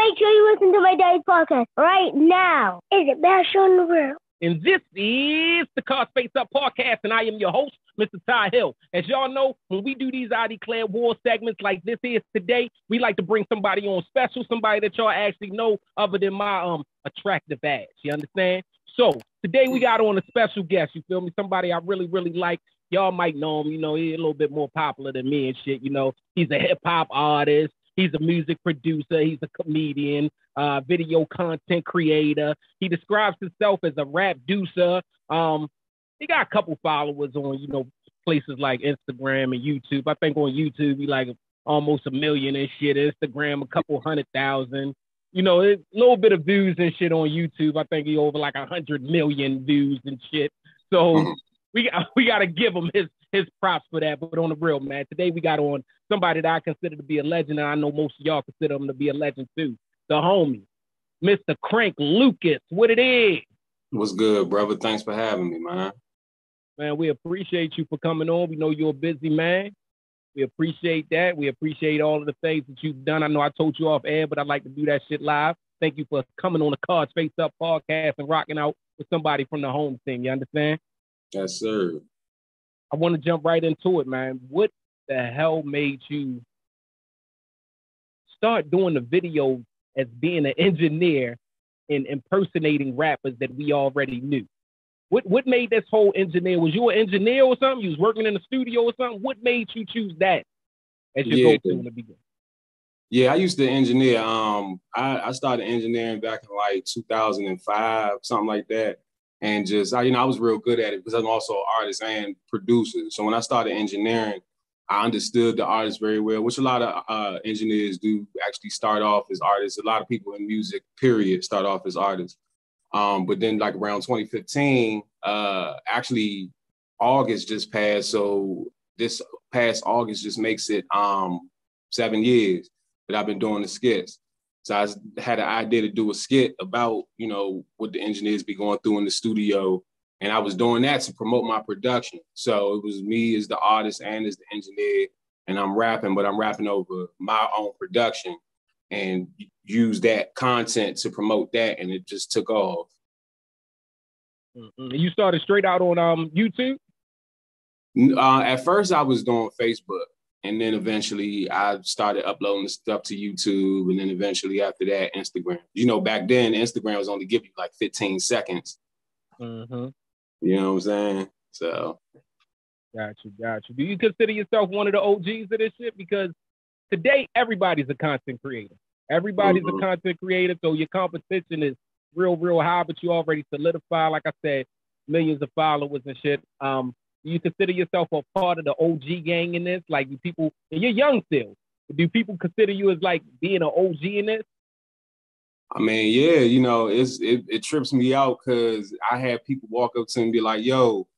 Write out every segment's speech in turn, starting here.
Make sure you listen to my daddy's podcast right now. It's the best show in the world. And this is the Cards Face Up podcast, and I am your host, Mr. Ty Hill. As y'all know, when we do these I Declare War segments like this is today, we like to bring somebody on special, somebody that y'all actually know other than my attractive ass. You understand? So today we got on a special guest, you feel me? Somebody I really, really like. Y'all might know him, you know, he's a little bit more popular than me and shit, you know. He's a hip-hop artist. He's a music producer. He's a comedian, video content creator. He describes himself as a rap deucer. He got a couple followers on, you know, places like Instagram and YouTube. I think on YouTube, he like almost 1 million and shit. Instagram, a couple 100,000. You know, a little bit of views and shit on YouTube. I think he over like 100 million views and shit. So we got to give him his props for that. But on the real, man, today we got on somebody that I consider to be a legend, and I know most of y'all consider him to be a legend too. The homie, Mr. Cranklucas. What it is? What's good, brother? Thanks for having me, man. Man, we appreciate you for coming on. We know you're a busy man. We appreciate that. We appreciate all of the things that you've done. I know I told you off air, but I'd like to do that shit live. Thank you for coming on the Cards Face Up podcast and rocking out with somebody from the home team. You understand? Yes, sir. I want to jump right into it, man. What the hell made you start doing the video as being an engineer and impersonating rappers that we already knew? What made this whole engineer? Was you an engineer or something? You was working in the studio or something? What made you choose that as your go-to in the beginning? Yeah, I used to engineer. I started engineering back in like 2005, something like that. And just, I was real good at it because I'm also an artist and producer. So when I started engineering, I understood the artist very well, which a lot of engineers do actually start off as artists. A lot of people in music, period, start off as artists. But then like around 2015, actually August just passed. So this past August just makes it 7 years that I've been doing the skits. So I had an idea to do a skit about, you know, what the engineers be going through in the studio. And I was doing that to promote my production. So it was me as the artist and as the engineer, and I'm rapping, but I'm rapping over my own production and use that content to promote that. And it just took off. Mm-hmm. You started straight out on YouTube? At first I was doing Facebook. And then eventually I started uploading stuff to YouTube. And then eventually after that, Instagram. You know, back then, Instagram was only give you like 15 seconds. Mm-hmm. You know what I'm saying? So. Got you. Do you consider yourself one of the OGs of this shit? Because today, everybody's a content creator. Everybody's a content creator. So your competition is real, real high, but you already solidified, like I said, millions of followers and shit. Do you consider yourself a part of the OG gang in this? Like, do people, and you're young still, do people consider you as like being an OG in this? I mean, yeah, you know, it trips me out because I had people walk up to me and be like, yo,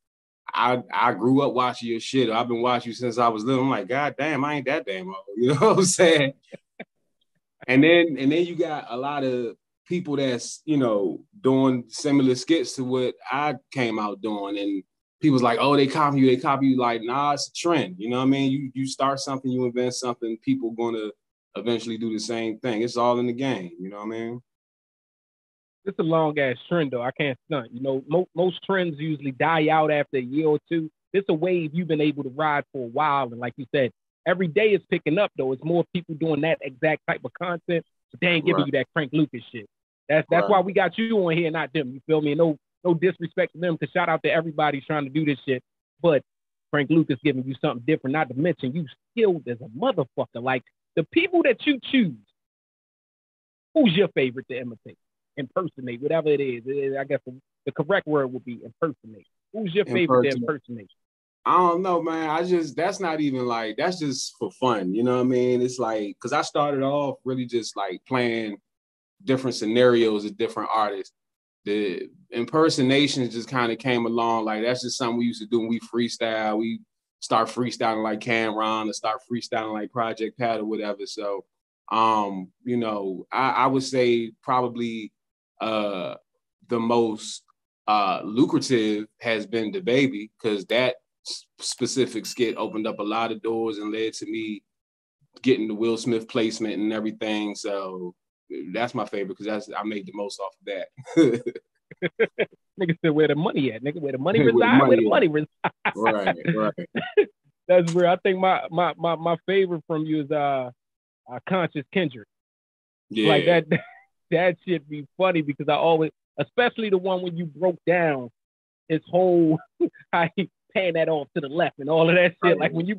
I grew up watching your shit. I've been watching you since I was little. I'm like, God damn, I ain't that damn old. You know what I'm saying? and then you got a lot of people that's, you know, doing similar skits to what I came out doing. And people's like, oh, they copy you. Like, nah, it's a trend. You know what I mean? You start something, you invent something, people gonna eventually do the same thing. It's all in the game. You know what I mean? It's a long ass trend though. I can't stunt. You know, most trends usually die out after a year or two. It's a wave you've been able to ride for a while. And like you said, every day is picking up though. It's more people doing that exact type of content, but they ain't giving you that Cranklucas shit. That's why we got you on here, not them. You feel me? No disrespect to them, because shout out to everybody trying to do this shit. But Cranklucas giving you something different, not to mention you skilled as a motherfucker. Like, the people that you choose, who's your favorite to imitate, impersonate, whatever it is? I guess the correct word would be impersonate. Who's your favorite to impersonate? I don't know, man. That's not even like, that's just for fun. You know what I mean? It's like, because I started off really just like playing different scenarios of different artists. The impersonations just kind of came along. Like, that's just something we used to do when we freestyle. We start freestyling like Cameron, or start freestyling like Project Pat or whatever. So, you know, I would say probably the most lucrative has been the Baby, because that specific skit opened up a lot of doors and led to me getting the Will Smith placement and everything. So that's my favorite because I made the most off of that. Nigga said, where the money at? Nigga, where the money reside? Where the money reside? Right. That's real. I think my favorite from you is Conscious Kendrick. Yeah. Like that shit be funny because I always, especially the one when you broke down his whole how he paying that off to the left and all of that shit. Like when you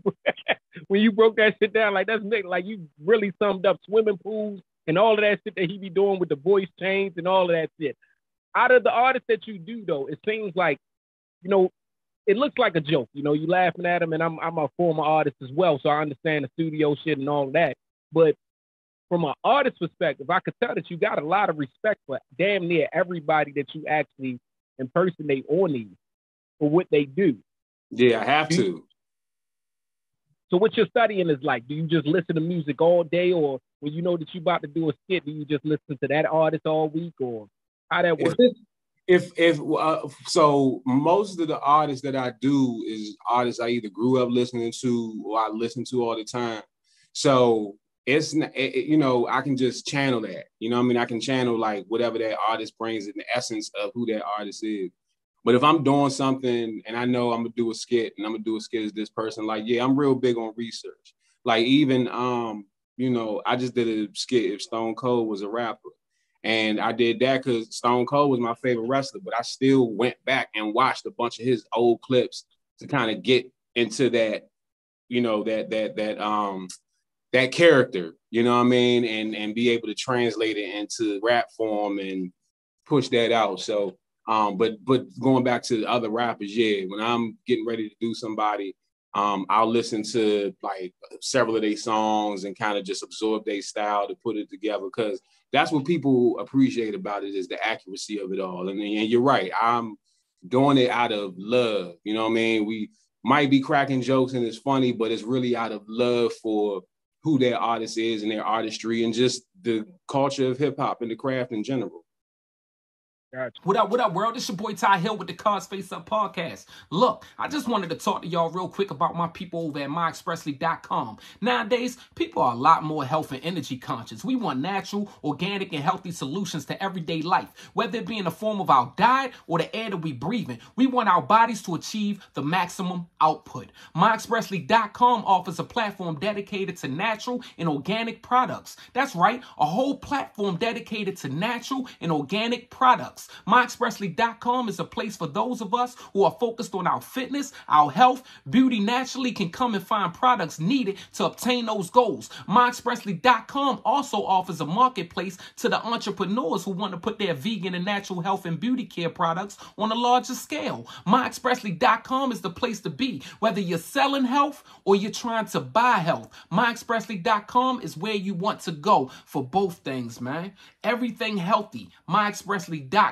broke that shit down, like that's like you really summed up swimming pools and all of that shit that he be doing with the voice change and all of that shit. Out of the artists that you do though, it seems like, you know, it looks like a joke. You know, you laughing at him, and I'm a former artist as well, so I understand the studio shit and all of that. But from an artist perspective, I could tell that you got a lot of respect for damn near everybody that you actually impersonate on these for what they do. Yeah, I have to. So what you're studying is like, do you just listen to music all day, or when you know that you about to do a skit, do you just listen to that artist all week, or how that works? So most of the artists that I do is artists I either grew up listening to or I listen to all the time. So it's, you know, I can just channel that. You know what I mean? I can channel like whatever that artist brings in the essence of who that artist is. But if I'm doing something and I know I'm gonna do a skit and I'm gonna do a skit as this person, like, yeah, I'm real big on research. Like even, you know, I just did a skit if Stone Cold was a rapper. And I did that because Stone Cold was my favorite wrestler, but I still went back and watched a bunch of his old clips to kind of get into that, you know, that character, you know what I mean? And be able to translate it into rap form and push that out. So, but going back to the other rappers, yeah, when I'm getting ready to do somebody, I'll listen to like several of their songs and kind of just absorb their style to put it together, because that's what people appreciate about it is the accuracy of it all. And you're right, I'm doing it out of love. You know what I mean? We might be cracking jokes and it's funny, but it's really out of love for who their artist is and their artistry and just the culture of hip hop and the craft in general. Gotcha. What up, world? It's your boy Ty Hill with the Cards Face Up podcast. Look, I just wanted to talk to y'all real quick about my people over at myexpressly.com. Nowadays, people are a lot more health and energy conscious. We want natural, organic, and healthy solutions to everyday life, whether it be in the form of our diet or the air that we breathe in. We want our bodies to achieve the maximum output. myexpressly.com offers a platform dedicated to natural and organic products. That's right, a whole platform dedicated to natural and organic products. MyExpressly.com is a place for those of us who are focused on our fitness, our health. Beauty naturally can come and find products needed to obtain those goals. MyExpressly.com also offers a marketplace to the entrepreneurs who want to put their vegan and natural health and beauty care products on a larger scale. MyExpressly.com is the place to be, whether you're selling health or you're trying to buy health. MyExpressly.com is where you want to go for both things, man. Everything healthy. MyExpressly.com.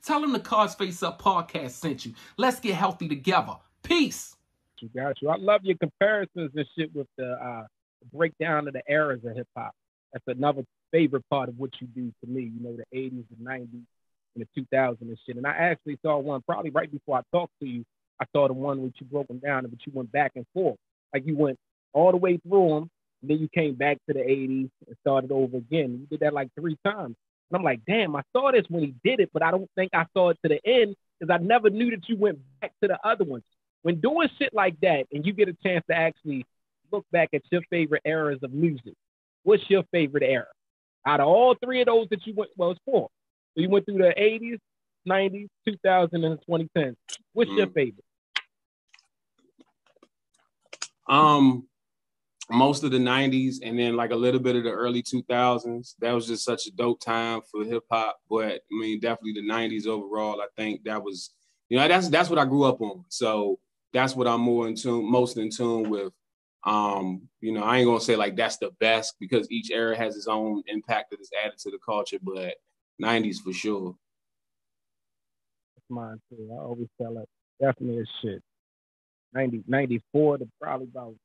Tell them the Cards Face Up podcast sent you. Let's get healthy together. Peace. You got you. I love your comparisons and shit with the breakdown of the eras of hip hop. That's another favorite part of what you do to me. You know, the 80s, the 90s, and the 2000s and shit. And I actually saw one probably right before I talked to you. I saw the one which you broke them down, but you went back and forth. Like you went all the way through them, and then you came back to the 80s and started over again. You did that like 3 times. And I'm like, damn, I saw this when he did it, but I don't think I saw it to the end because I never knew that you went back to the other ones. When doing shit like that and you get a chance to actually look back at your favorite eras of music, what's your favorite era? Out of all 3 of those that you went, well, it's 4. So you went through the 80s, 90s, 2000, and 2010. What's your favorite? Most of the 90s and then like a little bit of the early 2000s. That was just such a dope time for hip hop. But I mean, definitely the 90s overall. I think that was, you know, that's what I grew up on. So that's what I'm most in tune with. You know, I ain't gonna say like that's the best because each era has its own impact that is added to the culture, but 90s for sure. That's mine too. I always tell it definitely is shit. 94 to probably about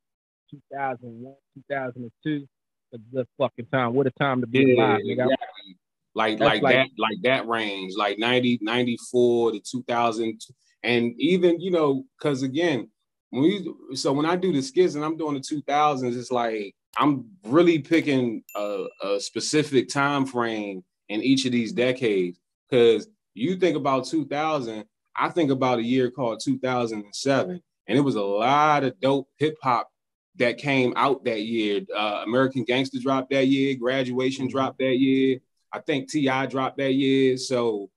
2001, 2002, a good fucking time. What a time to be alive, nigga. Exactly. Like that range, like 90, 94 to 2000. And even, you know, because again, when I do the skits and I'm doing the 2000s, it's like I'm really picking a specific time frame in each of these decades, because you think about 2000, I think about a year called 2007, and it was a lot of dope hip hop that came out that year. American Gangster dropped that year, Graduation dropped that year. I think T.I. dropped that year. So,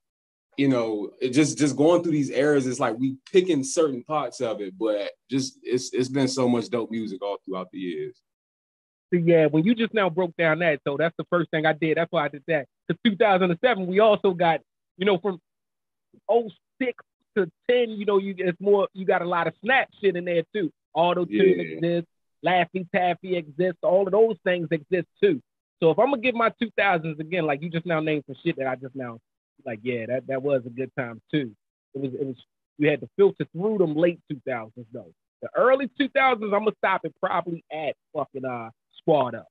you know, it just going through these eras, it's like we picking certain parts of it, but just it's been so much dope music all throughout the years. Yeah, when you just now broke down that, so that's the first thing I did. That's why I did that. To 2007, we also got, you know, from '06 to 10, you know, you got a lot of snap shit in there too. Auto-tune exists, Laffy Taffy exists, all of those things exist too. So if I'm gonna give my 2000s again, like you just now named some shit that I just now, like, yeah, that was a good time too. It was you had to filter through them late 2000s though. The early 2000s, I'm gonna stop it probably at fucking Squad Up.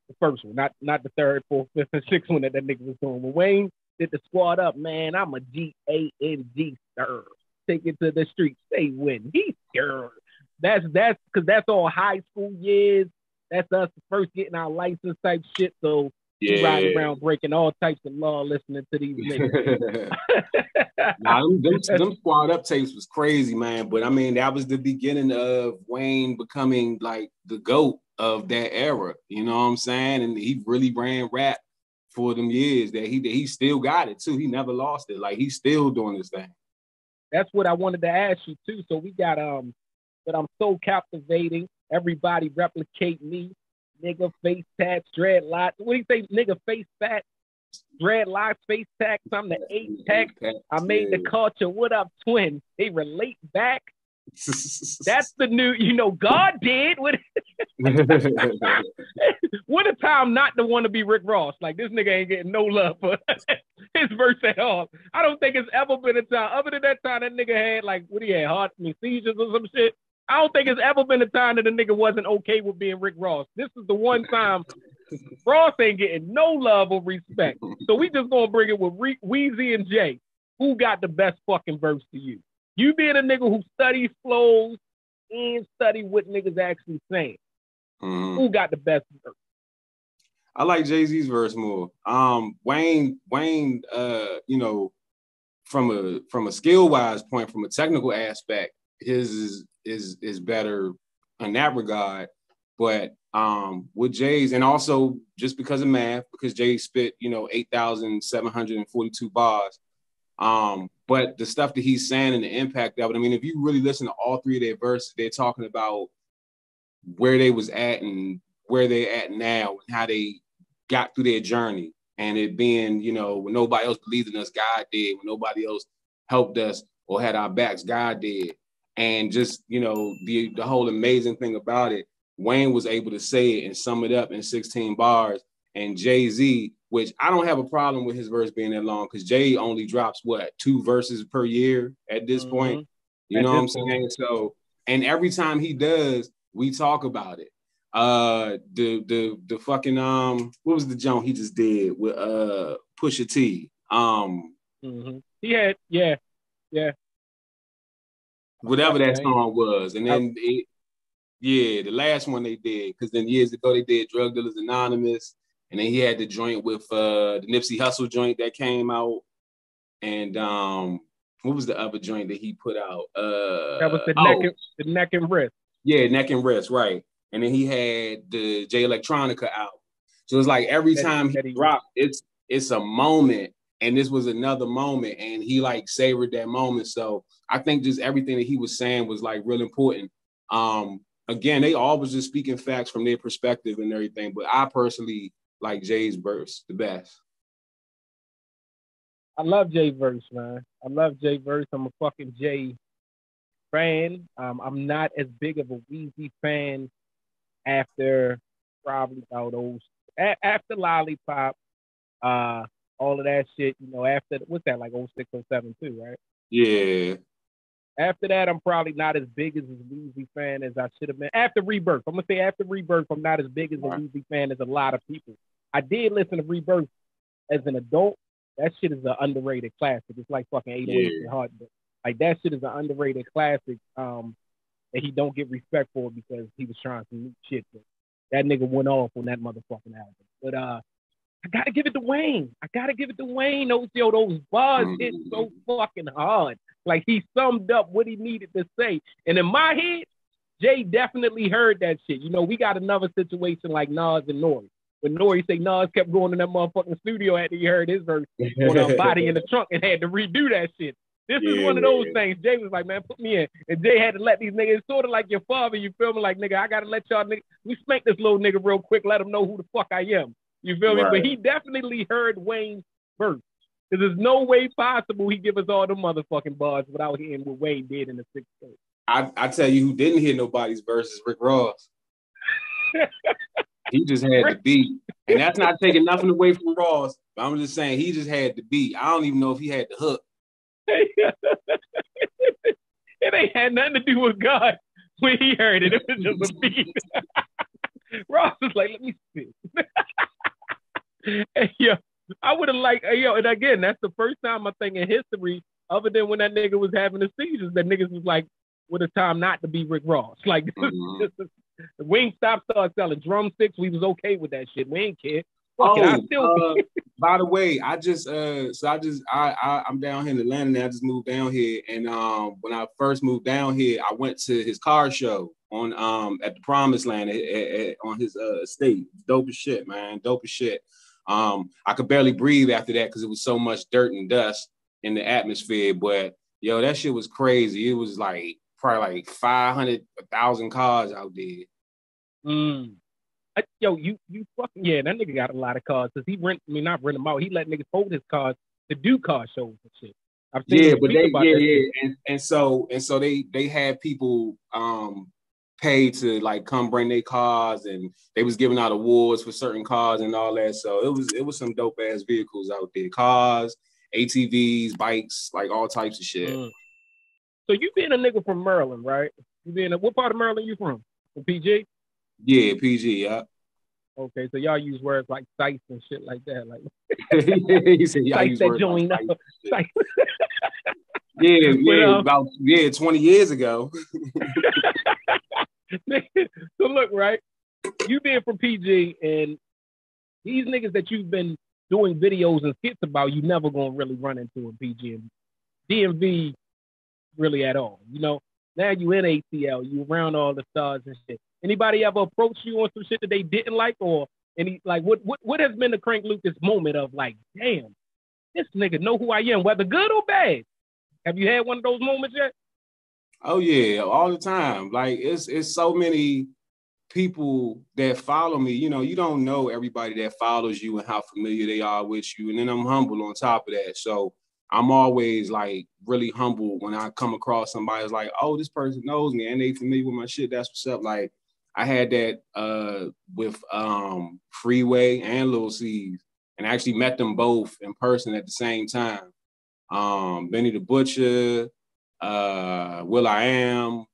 The first one, not the third, fourth, fifth, and sixth one that nigga was doing. When Wayne did the Squad Up, man, I'm a GANG stir. Take it to the streets, say when he stir. That's because that's all high school years. That's us first getting our license type shit. So we riding around breaking all types of law, listening to these niggas. Nah, them Squad Up tapes was crazy, man. But I mean, that was the beginning of Wayne becoming like the GOAT of that era. You know what I'm saying? And he really ran rap for them years. That he still got it too. He never lost it. Like he's still doing this thing. That's what I wanted to ask you too. So we got but I'm so captivating. Everybody replicate me. Nigga face tats, dreadlocks. What do you say? Nigga face fat, dreadlocks, face tats. I'm the 8-pack. I made the culture. What up, twin? They relate back. That's the new, you know, God did. What a time not to want to be Rick Ross. Like, this nigga ain't getting no love for his verse at all. I don't think it's ever been a time, other than that time that nigga had, like, what he had, heart seizures or some shit. I don't think it's ever been a time that a nigga wasn't okay with being Rick Ross. This is the one time Ross ain't getting no love or respect. So we just gonna bring it with Weezy and Jay. Who got the best fucking verse to you? You being a nigga who studies flows and study what niggas actually saying. Who got the best verse? I like Jay-Z's verse more. Wayne, you know, from a skill-wise point, from a technical aspect, his is better in that regard. But with Jay's, and also just because of math, because Jay spit, you know, 8,742 bars. But the stuff that he's saying and the impact of it, I mean, if you really listen to all three of their verses, they're talking about where they was at and where they're at now and how they got through their journey. And it being, you know, when nobody else believed in us, God did. When nobody else helped us or had our backs, God did. And just, you know, the whole amazing thing about it, Wayne was able to say it and sum it up in 16 bars. And Jay-Z, which I don't have a problem with his verse being that long, because Jay only drops, 2 verses per year at this point? You know what I'm saying? So, and every time he does, we talk about it. The fucking, what was the joint he just did with Pusha T? He had, yeah. Whatever that song was. And then, the last one they did, because then years ago they did Drug Dealers Anonymous, and then he had the joint with the Nipsey Hussle joint that came out. And what was the other joint that he put out? That was the neck and wrist. Yeah, Neck and Wrist, right. And then he had the J Electronica album. So it's like every time he dropped, it's a moment, and this was another moment, and he like savored that moment. So I think just everything that he was saying was like real important. Again, they all was just speaking facts from their perspective and everything, but I personally like Jay's verse the best. I love Jay verse, man. I love Jay verse. I'm a fucking Jay fan. I'm not as big of a Weezy fan after probably about after Lollipop, all of that shit, you know, after, what's that, like 06, 07 too, right? Yeah. After that, I'm probably not as big as a Weezy fan as I should have been. After Rebirth, I'm going to say after Rebirth, I'm not as big as a Weezy fan as a lot of people. I did listen to Rebirth as an adult. That shit is an underrated classic. It's like fucking 808 and Heart. Like, that shit is an underrated classic that he don't get respect for because he was trying some new shit. But That nigga went off on that motherfucking album. But I gotta give it to Wayne. Those bars hit so fucking hard. Like he summed up what he needed to say. And in my head, Jay definitely heard that shit. You know, we got another situation like Nas and Nori. When Nori say Nas kept going in that motherfucking studio after he heard his verse on Body in the Trunk and had to redo that shit. This is one of those things. Jay was like, man, put me in. And Jay had to let these niggas, sort of like your father, you feel me? Like, nigga, I got to let y'all niggas, we spank this little nigga real quick, let him know who the fuck I am. You feel me? But he definitely heard Wayne's verse. Because there's no way possible he give us all the motherfucking bars without hearing what Wayne did in the sixth grade. I tell you who didn't hear nobody's verses, Rick Ross. He just had the beat. And that's not taking nothing away from Ross. But I'm just saying he just had the beat. I don't even know if he had the hook. It ain't had nothing to do with God when he heard it. It was just a beat. Ross was like, let me see. Hey, yo, I would have liked, and again, that's the first time I think in history, other than when that nigga was having the seizures, that niggas was like, what a time not to be Rick Ross. Like, Wingstop started selling drumsticks. We was okay with that shit. We ain't care. By the way, I'm down here in Atlanta now. I just moved down here, and when I first moved down here, I went to his car show on at the Promised Land on his estate. Dope as shit, man. Dope as shit. I could barely breathe after that because it was so much dirt and dust in the atmosphere. But yo, that shit was crazy. It was like probably like 500, 1,000 cars out there. Yo, you fucking, that nigga got a lot of cars because he not rent them out. He let niggas hold his cars to do car shows and shit. I've seen and so they had people pay to like come bring their cars, and they was giving out awards for certain cars and all that. So it was some dope ass vehicles out there, cars, ATVs, bikes, like all types of shit. So you being a nigga from Maryland, right? What part of Maryland you from? From PG? Yeah, PG, yeah. Okay, so y'all use words like sites and shit like that. Like he said y'all use words like about 20 years ago. So look, right? You being from PG and these niggas that you've been doing videos and skits about, you never gonna really run into in PG and DMV really at all. You know, now you in ATL, you around all the stars and shit. Anybody ever approach you on some shit that they didn't like, or any like what has been the Crank Lucas moment of like, damn, this nigga know who I am, whether good or bad? Have you had one of those moments yet? Oh yeah, all the time. Like it's so many people that follow me. You know, you don't know everybody that follows you and how familiar they are with you. And then I'm humble on top of that. So I'm always like really humble when I come across somebody who's like, oh, this person knows me and they familiar with my shit. That's what's up. Like I had that with Freeway and Lil C's, and I actually met them both in person at the same time. Benny the Butcher, Will I Am.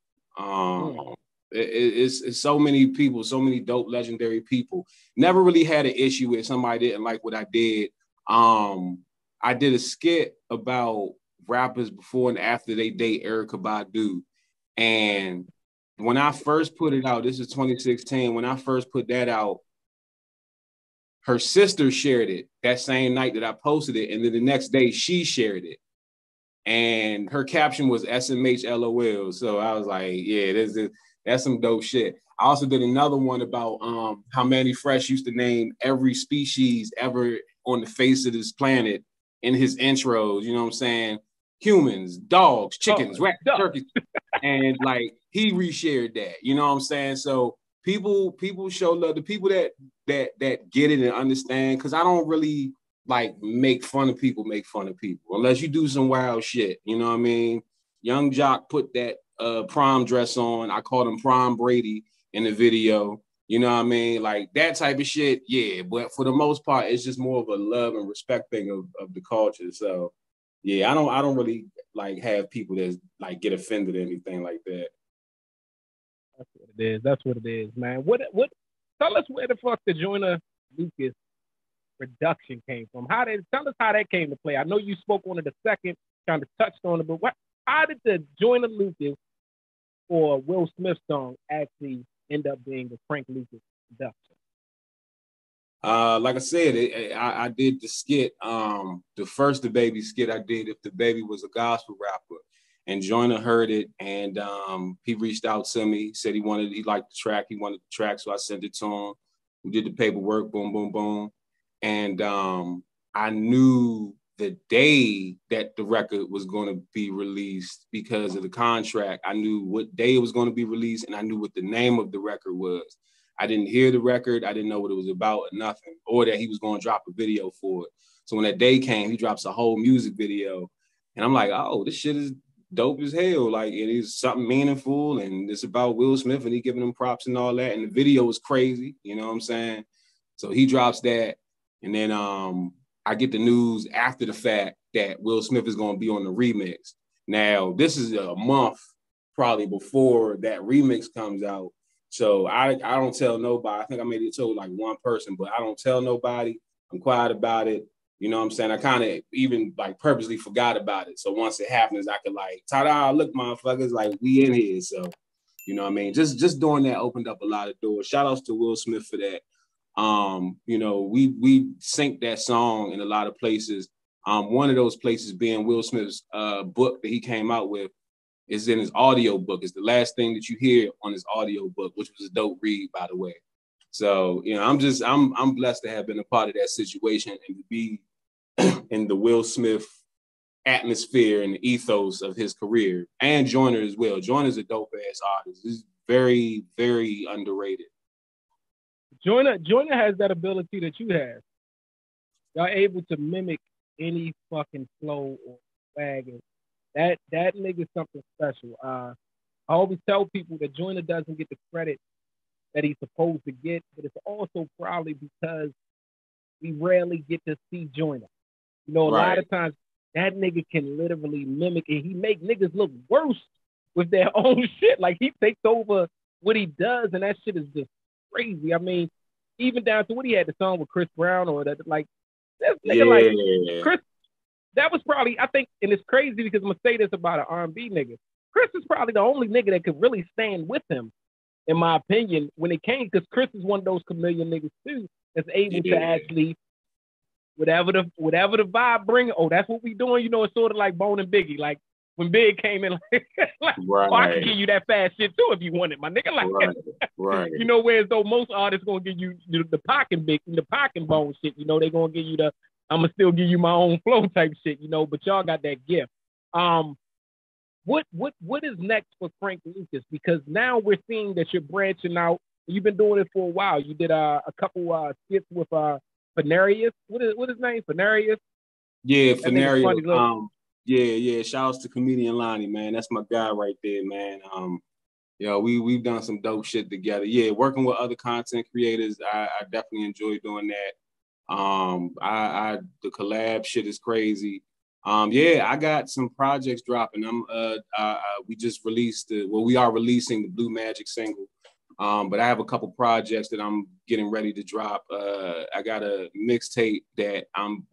It's so many people, so many dope, legendary people. Never really had an issue with somebody didn't like what I did. I did a skit about rappers before and after they date Erykah Badu. And when I first put it out, this is 2016, when I first put that out, her sister shared it that same night that I posted it. And then the next day she shared it. And her caption was SMH LOL. So I was like, yeah, that's some dope shit. I also did another one about how Manny Fresh used to name every species ever on the face of this planet in his intros, you know what I'm saying? Humans, dogs, chickens, rats, turkeys. And like he reshared that, you know what I'm saying? So people show love. The people that get it and understand, because I don't really like make fun of people unless you do some wild shit, you know what I mean? Young Jock put that prom dress on. I called him Prom Brady in the video. You know what I mean? Like that type of shit, yeah. But for the most part, it's just more of a love and respect thing of the culture. So yeah, I don't really like have people that like get offended or anything like that. That's what it is. That's what it is, man. What tell us where the fuck the Joyner Lucas production came from. Tell us how that came to play. I know you spoke on it a second, kind of touched on it, but how did the Joyner Lucas or Will Smith song actually end up being the Crank Lucas production? Like I said, I did the skit, the first the baby skit I did, if the baby was a gospel rapper, and Joyner heard it, and he reached out to me, said he liked the track, so I sent it to him. We did the paperwork, boom, boom, boom, and I knew the day that the record was going to be released because of the contract. I knew what day it was going to be released, and I knew what the name of the record was. I didn't hear the record. I didn't know what it was about or nothing, or that he was going to drop a video for it. So when that day came, he drops a whole music video. And I'm like, oh, this shit is dope as hell. Like, it is something meaningful, and it's about Will Smith, and he giving him props and all that. And the video was crazy, you know what I'm saying? So he drops that. And then I get the news after the fact that Will Smith is going to be on the remix. Now, this is a month probably before that remix comes out. So I don't tell nobody. I think I made it told like one person, but I don't tell nobody. I'm quiet about it. You know what I'm saying? I kind of even like purposely forgot about it. So once it happens, I could like, ta-da, look, motherfuckers, like we in here. So, you know what I mean? Just doing that opened up a lot of doors. Shout outs to Will Smith for that. You know, we sync that song in a lot of places. One of those places being Will Smith's book that he came out with. Is in his audio book. It's the last thing that you hear on his audio book, which was a dope read, by the way. So, you know, I'm blessed to have been a part of that situation and to be in the Will Smith atmosphere and ethos of his career, and Joyner as well. Joyner's a dope ass artist. He's very, very underrated. Joyner has that ability that you have. Y'all able to mimic any fucking flow or swag. That nigga's something special. I always tell people that Joyner doesn't get the credit that he's supposed to get, but it's also probably because we rarely get to see Joyner. You know, a lot of times that nigga can literally mimic, and he make niggas look worse with their own shit. Like, he takes over what he does, and that shit is just crazy. I mean, even down to what he had the song with Chris Brown or that, like, this nigga, like, Chris. That was probably, I think, and it's crazy because I'm going to say this about an R&B nigga. Chris is probably the only nigga that could really stand with him, in my opinion, when it came, because Chris is one of those chameleon niggas, too, that's able to actually, whatever the vibe bring, oh, that's what we doing. You know, it's sort of like Bone and Biggie. Like, when Big came in, oh, I can give you that fast shit, too, if you want it, my nigga. Like, you know, whereas though most artists going to give you the Pac and Big, the Pac and Bone shit, you know, they going to give you the, I'm going to still give you my own flow type shit, you know, but y'all got that gift. What is next for Frank Lucas? Because now we're seeing that you're branching out. You've been doing it for a while. You did a couple skits with Phanarius. What is his name? Phanarius? Yeah, Phanarius. Yeah. Shout outs to comedian Lonnie, man. That's my guy right there, man. We've done some dope shit together. Yeah, working with other content creators, I definitely enjoy doing that. The collab shit is crazy. I got some projects dropping. We are releasing the Blue Magic single. But I have a couple projects that I'm getting ready to drop. I got a mixtape EP that I'm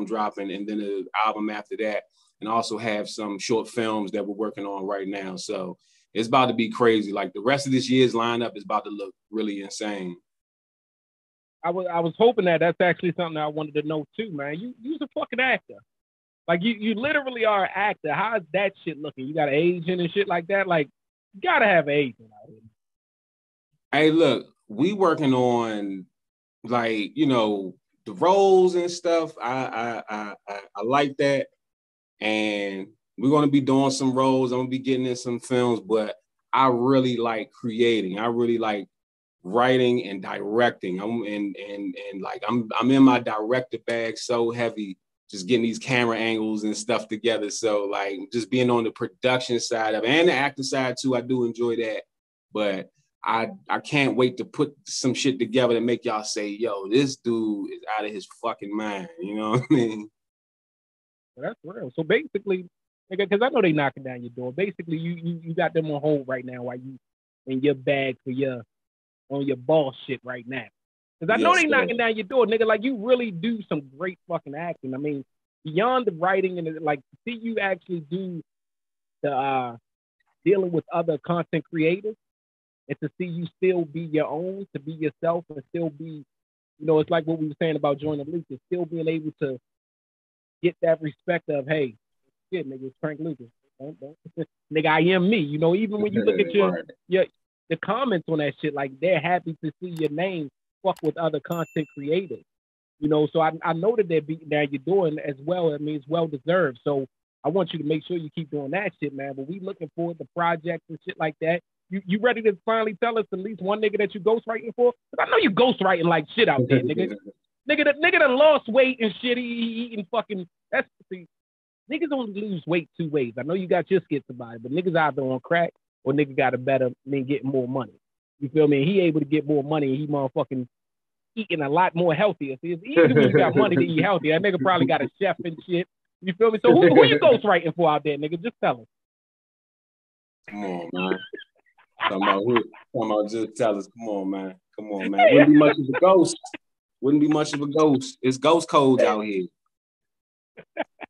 dropping, and then an album after that, and also have some short films that we're working on right now. So it's about to be crazy. Like, the rest of this year's lineup is about to look really insane. I was hoping that's actually something I wanted to know too, man. You's a fucking actor. Like, you literally are an actor. How's that shit looking? You got an agent and shit like that? Like, you gotta have an agent out here. Hey, look, we working on, like, you know, the roles and stuff. I like that. And we're gonna be doing some roles. I'm gonna be getting in some films, but I really like creating. I really like writing and directing. I'm in my director bag so heavy, just getting these camera angles and stuff together. So, like, just being on the production side of it and the acting side too, I do enjoy that. But I can't wait to put some shit together to make y'all say, yo, this dude is out of his fucking mind. You know what I mean? Well, that's real. So basically, because I know they knocking down your door. Basically, you got them on hold right now while you in your bag on your boss shit right now. Because I know they knocking down your door, nigga. Like, you really do some great fucking acting. I mean, beyond the writing and like, to see you actually do the dealing with other content creators, and to see you still be your own, to be yourself, and still be You know, it's like what we were saying about Jordan Lucas, still being able to get that respect of, hey, shit, nigga, it's Frank Lucas. Don't. Nigga, I am me. You know, even when you look at your the comments on that shit, like they're happy to see your name fuck with other content creators. You know, so I know that they're beating down your door and as well. I mean, it's well deserved. So I want you to make sure you keep doing that shit, man. But we looking forward to projects and shit like that. You ready to finally tell us at least one nigga that you ghostwriting for? Because I know you ghostwriting like shit out there, nigga. nigga that lost weight and shit. He eating fucking. That's see, niggas only lose weight two ways. I know you got your skits about it, but niggas either on crack or nigga got a better than getting more money. You feel me? He able to get more money and he motherfucking eating a lot more healthier. See, it's easy when you got money to eat healthy. That nigga probably got a chef and shit. You feel me? So who you ghostwriting for out there, nigga? Just tell us. Come on, man. Talking about just tell us. Come on, man. Come on, man. Wouldn't be much of a ghost. Wouldn't be much of a ghost. It's ghost codes out here.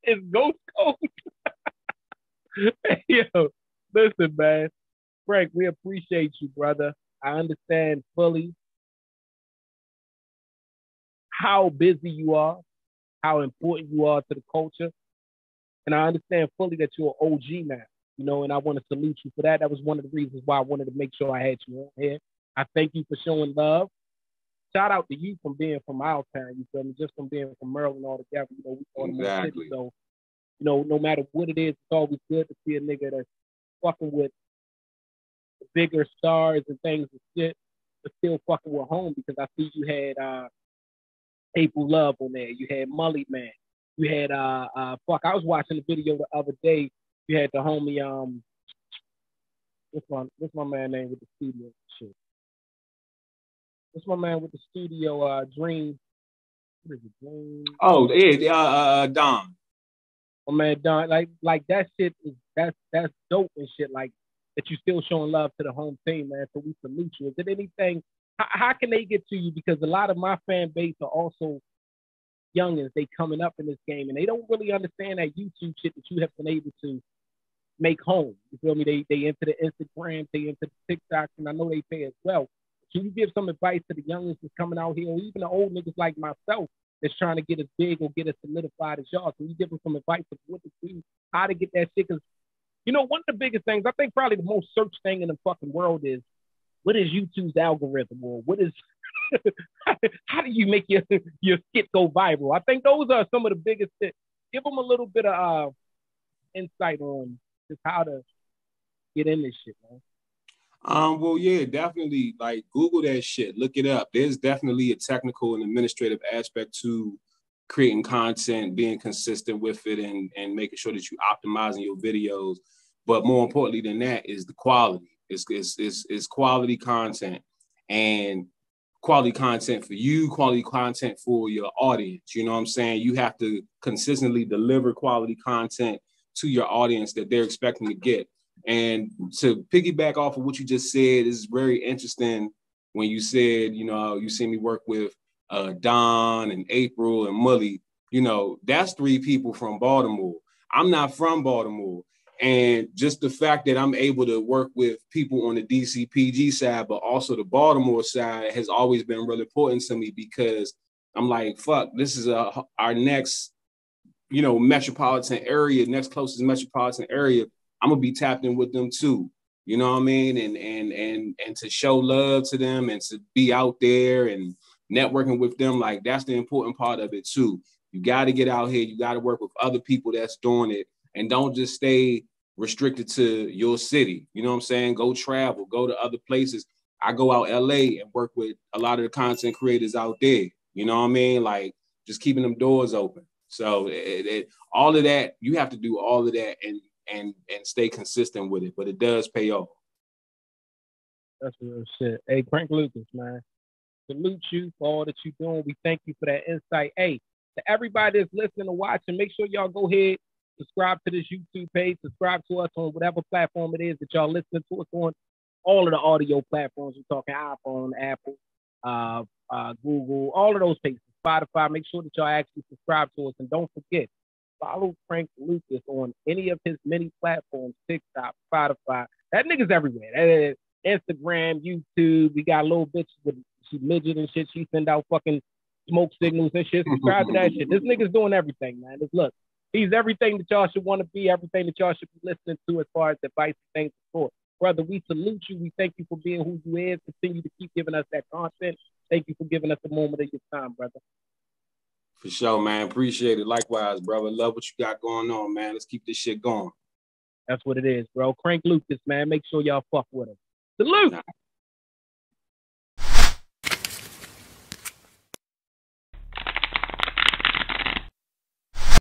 It's ghost codes. Yo, listen, man. Frank, we appreciate you, brother. I understand fully how busy you are, how important you are to the culture. And I understand fully that you're an OG now, you know, and I want to salute you for that. That was one of the reasons why I wanted to make sure I had you on here. I thank you for showing love. Shout out to you from being from our town, you feel me? Just from being from Maryland altogether, you know, we Baltimore City. So, you know, no matter what it is, it's always good to see a nigga that's fucking with the bigger stars and things and shit, but still fucking with home, because I see you had April Love on there. You had Mully Man. You had I was watching the video the other day. You had the homie what's my man name with the studio shit? What's my man with the studio Dream? What is it, Dream? Oh yeah, Don. Oh man, Don, like that shit is that's dope and shit, like that you still showing love to the home team, man. So we salute you. Is there anything how can they get to you? Because a lot of my fan base are also youngins. They coming up in this game and they don't really understand that YouTube shit that you have been able to make home. You feel me? They into the Instagram, they into the TikTok, and I know they pay as well. Can you give some advice to the youngins that's coming out here, or even the old niggas like myself that's trying to get as big or get as solidified as y'all? Can you give them some advice of what to do, how to get that shit? Because, you know, one of the biggest things, I think probably the most searched thing in the fucking world is, what is YouTube's algorithm, or what is, how do you make your skit go viral? I think those are some of the biggest things. Give them a little bit of insight on just how to get in this shit, man. Well, yeah, definitely. Like, Google that shit. Look it up. There's definitely a technical and administrative aspect to creating content, being consistent with it, and making sure that you're optimizing your videos. But more importantly than that is the quality. It's quality content, and quality content for you, quality content for your audience. You know what I'm saying? You have to consistently deliver quality content to your audience that they're expecting to get. And to piggyback off of what you just said, is very interesting when you said, you know, you see me work with Don and April and Mully. You know, that's three people from Baltimore. I'm not from Baltimore. And just the fact that I'm able to work with people on the DCPG side, but also the Baltimore side, has always been really important to me, because I'm like, fuck, this is our next, you know, metropolitan area, next closest metropolitan area. I'm gonna be tapped in with them too. You know what I mean? And to show love to them and to be out there and networking with them, like, that's the important part of it too. You got to get out here. You got to work with other people that's doing it, and don't just stay restricted to your city. You know what I'm saying? Go travel, go to other places. I go out LA and work with a lot of the content creators out there. You know what I mean? Like, just keeping them doors open. So all of that, you have to do all of that and stay consistent with it, but it does pay off. That's real shit. Hey, cranklucas, man. Salute you for all that you're doing. We thank you for that insight. Hey, to everybody that's listening and watching, make sure y'all go ahead, subscribe to this YouTube page, subscribe to us on whatever platform it is that y'all listening to us on. All of the audio platforms, we're talking iPhone, Apple, Google, all of those pages, Spotify. Make sure that y'all actually subscribe to us, and don't forget, follow Frank Lucas on any of his many platforms, TikTok, Spotify. That nigga's everywhere. Instagram, YouTube. We got little bitches with she midget and shit. She send out fucking smoke signals and shit. Subscribe to that shit. This nigga's doing everything, man. Look, he's everything that y'all should want to be, everything that y'all should be listening to as far as advice and things support. Brother, we salute you. We thank you for being who you is. Continue to keep giving us that content. Thank you for giving us a moment of your time, brother. For sure, man. Appreciate it. Likewise, brother. Love what you got going on, man. Let's keep this shit going. That's what it is, bro. Crank Lucas, man. Make sure y'all fuck with him. Salute!